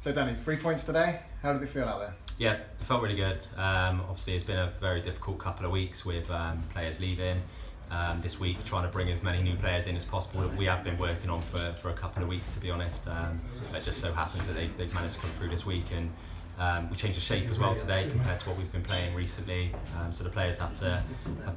So Danny, 3 points today. How did it feel out there? Yeah, it felt really good. Obviously, it's been a very difficult couple of weeks with players leaving. This week, trying to bring as many new players in as possible that we have been working on for a couple of weeks, to be honest. It just so happens that they've managed to come through this week, and we changed the shape as well today compared to what we've been playing recently. So the players have to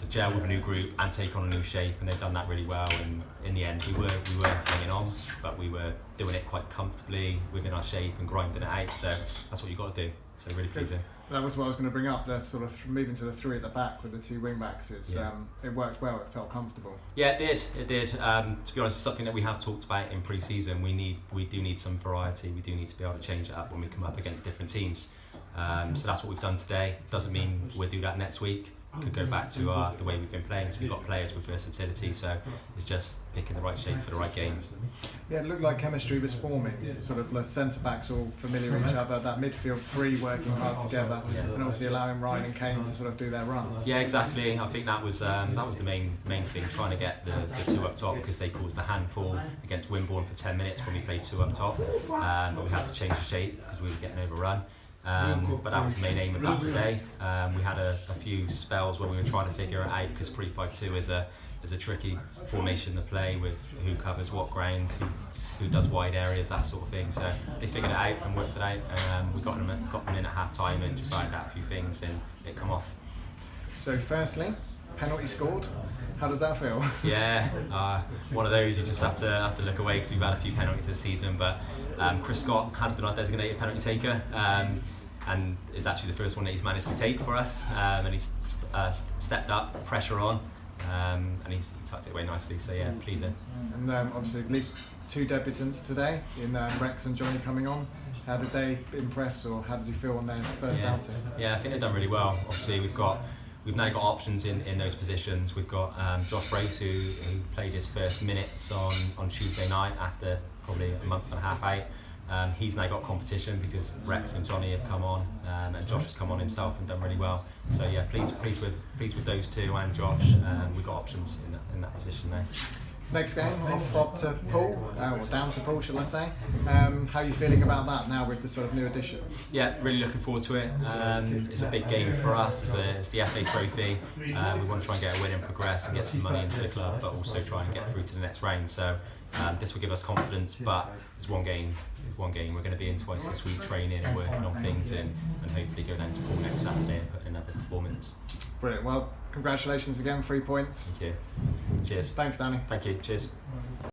gel with a new group and take on a new shape, and they've done that really well. And in the end, we were hanging on, but we were doing it quite comfortably within our shape and grinding it out. So that's what you've got to do. So really pleasing. That was what I was going to bring up. The sort of moving to the three at the back with the two wing backs. It worked well. It felt comfortable. Yeah, it did. It did. To be honest, it's something that we have talked about in pre-season. We do need some variety. We do need to be able to change it up when we come up against different teams. So that's what we've done today. Doesn't mean we'll do that next week. Could go back to the way we've been playing, because we've got players with versatility, so it's just picking the right shape for the right game. Yeah, it looked like chemistry was forming, sort of the centre-backs all familiar with each other, that midfield three working hard together, and obviously allowing Ryan and Kane to sort of do their runs. Yeah, exactly. I think that was the main thing, trying to get the two up top, because they caused a handful against Wimborne for 10 minutes when we played two up top, but we had to change the shape because we were getting overrun. But that was the main aim of that today. We had a few spells where we were trying to figure it out, because 3-5-2 is a tricky formation to play with who covers what ground, who does wide areas, that sort of thing. So they figured it out and worked it out, and we got them in at half time and just ironed out a few things, and it come off. So firstly, penalty scored. How does that feel? Yeah, one of those you just have to look away, because we've had a few penalties this season. But Chris Scott has been our designated penalty taker, and is actually the first one that he's managed to take for us. And he's stepped up, pressure on, and he tucked it away nicely. So yeah, pleasing. And obviously at least two debutants today in Rex and Johnny coming on. How did they impress, or how did you feel on their first outings? Yeah, I think they've done really well. Obviously we've now got options in those positions. We've got Josh Brace, who played his first minutes on Tuesday night after probably a month and a half out. He's now got competition because Rex and Johnny have come on, and Josh has come on himself and done really well. So yeah, pleased with those two and Josh. We've got options in that position now. Next game, off up to Poole, or down to Poole, shall I say. How are you feeling about that now with the sort of new additions? Yeah, really looking forward to it. It's a big game for us. It's the FA Trophy. We want to try and get a win and progress and get some money into the club, but also try and get through to the next round. So this will give us confidence, but it's one game. We're going to be in twice this week, training and working on things, and hopefully go down to Poole next Saturday and put in another performance. Brilliant. Well, congratulations again, 3 points. Thank you. Cheers. Thanks, Danny. Thank you. Cheers.